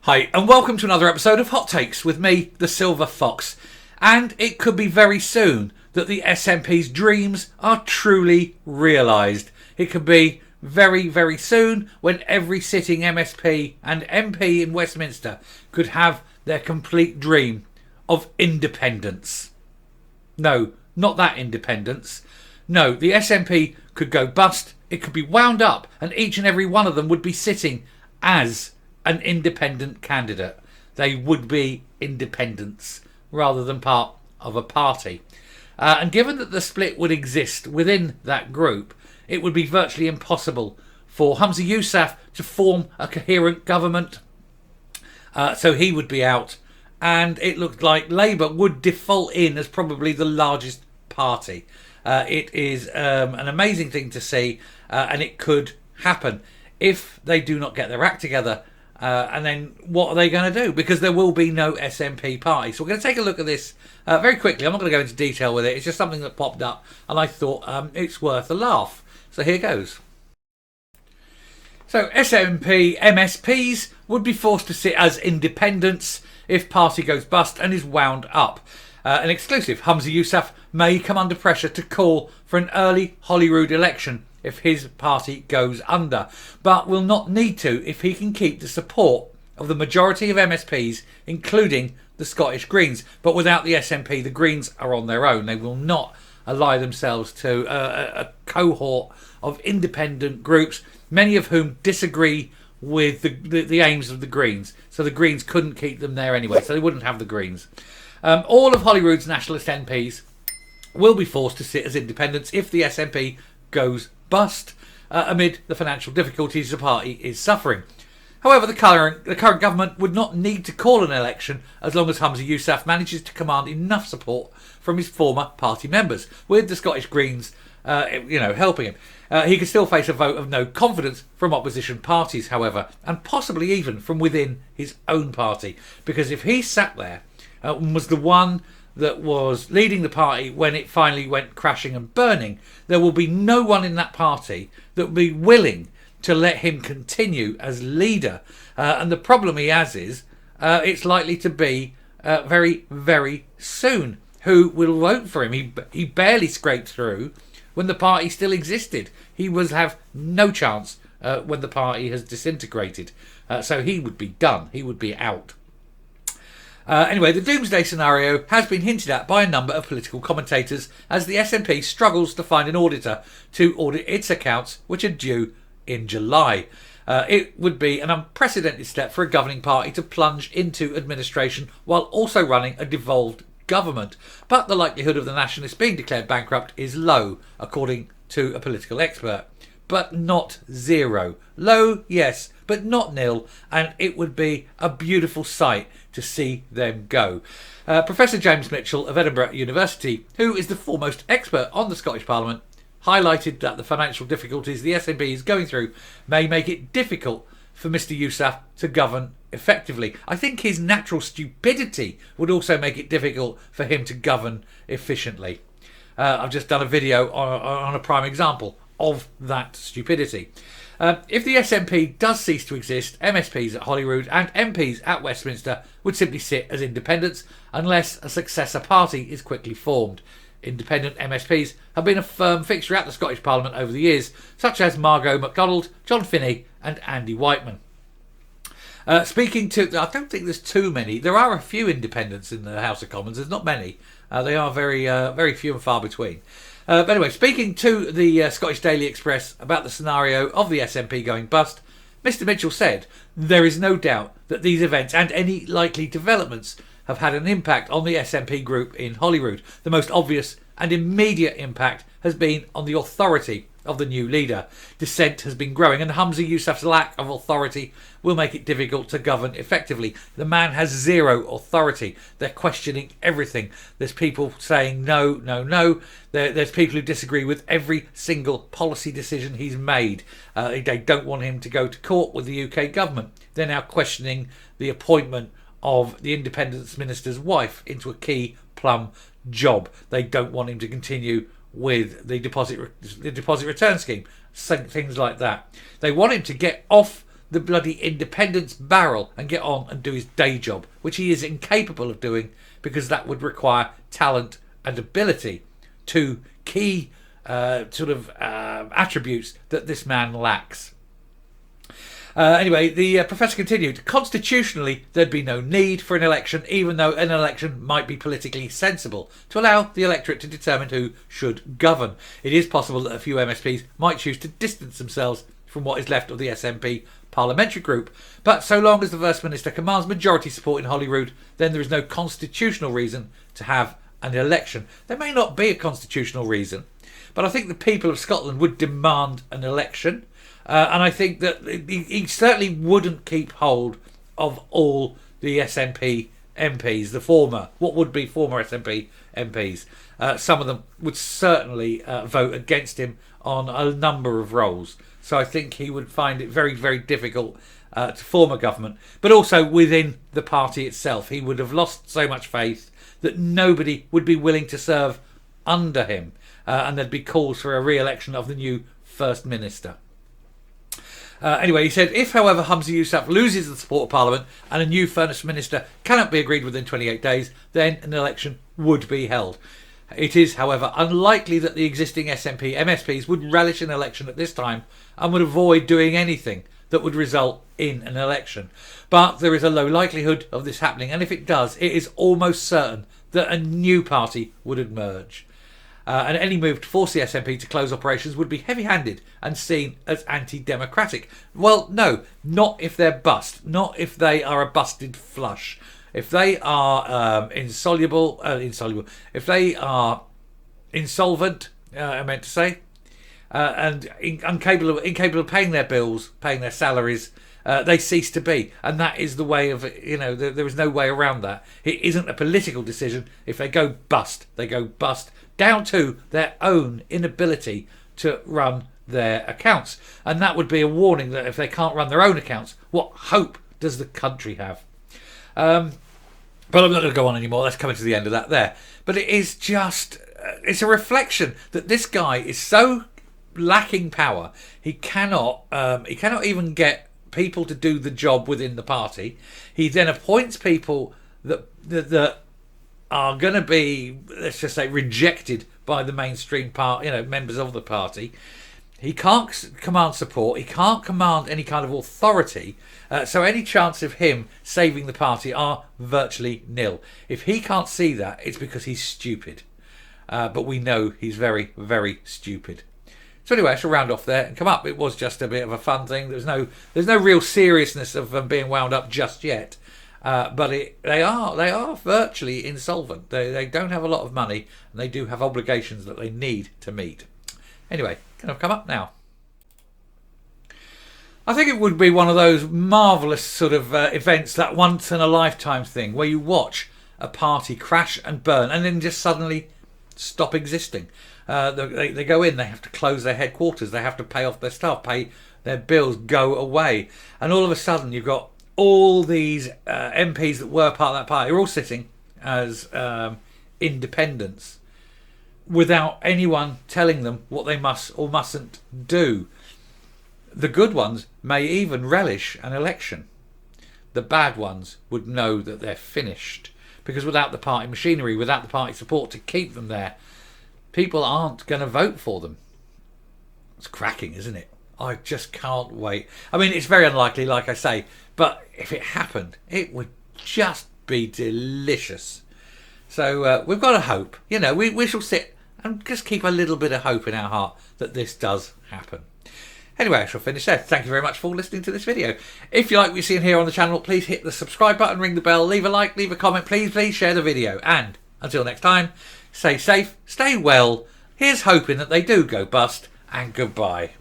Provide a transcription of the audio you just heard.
Hi, and welcome to another episode of Hot Takes with me, the Silver Fox. And it could be very soon that the SNP's dreams are truly realised. It could be very, very soon when every sitting MSP and MP in Westminster could have their complete dream of independence. No, not that independence. No, the SNP could go bust, it could be wound up, and each and every one of them would be sitting as an independent candidate. They would be independents rather than part of a party. And given that the split would exist within that group, it would be virtually impossible for Humza Yousaf to form a coherent government. So he would be out, and it looked like Labour would default in as probably the largest party. It is an amazing thing to see, and it could happen if they do not get their act together. And then what are they going to do? Because there will be no SNP party. So we're going to take a look at this very quickly. I'm not going to go into detail with it. It's just something that popped up and I thought it's worth a laugh. So here goes. So SNP MSPs would be forced to sit as independents if party goes bust and is wound up. An exclusive, Humza Yousaf may come under pressure to call for an early Holyrood election if his party goes under, but will not need to if he can keep the support of the majority of MSPs, including the Scottish Greens. But without the SNP, the Greens are on their own. They will not ally themselves to a cohort of independent groups, many of whom disagree with the aims of the Greens. So the Greens couldn't keep them there anyway, so they wouldn't have the Greens. All of Holyrood's nationalist MPs will be forced to sit as independents if the SNP goes bust amid the financial difficulties the party is suffering. However, the current government would not need to call an election as long as Humza Yousaf manages to command enough support from his former party members, with the Scottish Greens helping him. He could still face a vote of no confidence from opposition parties, however, and possibly even from within his own party, because if he sat there and was the one that was leading the party when it finally went crashing and burning, there will be no one in that party that will be willing to let him continue as leader. And the problem he has is it's likely to be very, very soon who will vote for him. He barely scraped through when the party still existed. He was have no chance when the party has disintegrated. So he would be done. He would be out. Anyway, the doomsday scenario has been hinted at by a number of political commentators as the SNP struggles to find an auditor to audit its accounts, which are due in July. It would be an unprecedented step for a governing party to plunge into administration while also running a devolved government. But the likelihood of the Nationalists being declared bankrupt is low, according to a political expert. But not zero. Low, yes, but not nil, and it would be a beautiful sight to see them go. Professor James Mitchell of Edinburgh University, who is the foremost expert on the Scottish Parliament, highlighted that the financial difficulties the SNP is going through may make it difficult for Mr Yousaf to govern effectively. I think his natural stupidity would also make it difficult for him to govern efficiently. I've just done a video on a prime example of that stupidity. If the SNP does cease to exist, MSPs at Holyrood and MPs at Westminster would simply sit as independents unless a successor party is quickly formed. Independent MSPs have been a firm fixture at the Scottish Parliament over the years, such as Margot MacDonald, John Finney and Andy Whiteman. I don't think there's too many. There are a few independents in the House of Commons. There's not many. They are very few and far between. But anyway, speaking to the Scottish Daily Express about the scenario of the SNP going bust, Mr Mitchell said, "There is no doubt that these events and any likely developments have had an impact on the SNP group in Holyrood. The most obvious and immediate impact has been on the authority of the new leader. Dissent has been growing, and Humza Yousaf's lack of authority will make it difficult to govern effectively. The man has zero authority. They're questioning everything. There's people saying no, no, no. There's people who disagree with every single policy decision he's made. They don't want him to go to court with the UK government. They're now questioning the appointment of the Independence Minister's wife into a key plum job. They don't want him to continue with the deposit return scheme, things like that. They want him to get off the bloody independence barrel and get on and do his day job, which he is incapable of doing because that would require talent and ability, two key attributes that this man lacks. Anyway, the professor continued, constitutionally, there'd be no need for an election, even though an election might be politically sensible, to allow the electorate to determine who should govern. It is possible that a few MSPs might choose to distance themselves from what is left of the SNP parliamentary group, but so long as the First Minister commands majority support in Holyrood, then there is no constitutional reason to have an election. There may not be a constitutional reason, but I think the people of Scotland would demand an election. And I think that he certainly wouldn't keep hold of all the SNP MPs, what would be former SNP MPs. Some of them would certainly vote against him on a number of roles. So I think he would find it very, very difficult to form a government. But also within the party itself, he would have lost so much faith that nobody would be willing to serve under him. And there'd be calls for a re-election of the new First Minister. Anyway, he said, if, however, Humza Yousaf loses the support of Parliament and a new First Minister cannot be agreed within 28 days, then an election would be held. It is, however, unlikely that the existing SNP MSPs would relish an election at this time and would avoid doing anything that would result in an election. But there is a low likelihood of this happening, and if it does, it is almost certain that a new party would emerge. And any move to force the SNP to close operations would be heavy-handed and seen as anti-democratic. Well, no, not if they're bust, not if they are a busted flush. If they are if they are insolvent, I meant to say, and incapable of paying their bills, paying their salaries, they cease to be. And that is the way of, there is no way around that. It isn't a political decision. If they go bust, they go bust, down to their own inability to run their accounts. And that would be a warning that if they can't run their own accounts, what hope does the country have? But I'm not going to go on anymore. That's coming to the end of that there. But it is just, it's a reflection that this guy is so lacking power. He cannot even get people to do the job within the party. He then appoints people that are going to be, let's just say, rejected by the mainstream members of the party. He can't command support. He can't command any kind of authority. So any chance of him saving the party are virtually nil. If he can't see that, it's because he's stupid. But we know he's very, very stupid. So anyway, I shall round off there and come up. It was just a bit of a fun thing. There's no real seriousness of them being wound up just yet. But they are virtually insolvent. They don't have a lot of money, and they do have obligations that they need to meet. Anyway, can I come up now? I think it would be one of those marvellous sort of events, that once in a lifetime thing, where you watch a party crash and burn and then just suddenly stop existing. They go in, they have to close their headquarters, they have to pay off their staff, pay their bills, go away. And all of a sudden you've got all these MPs that were part of that party, are all sitting as independents without anyone telling them what they must or mustn't do. The good ones may even relish an election. The bad ones would know that they're finished, because without the party machinery, without the party support to keep them there, people aren't going to vote for them. It's cracking, isn't it? I just can't wait. I mean, it's very unlikely, like I say, but if it happened, it would just be delicious. So we've got to hope. We shall sit and just keep a little bit of hope in our heart that this does happen. Anyway, I shall finish there. Thank you very much for listening to this video. If you like what you're seeing here on the channel, please hit the subscribe button, ring the bell, leave a like, leave a comment. Please share the video. And until next time, stay safe, stay well. Here's hoping that they do go bust, and goodbye.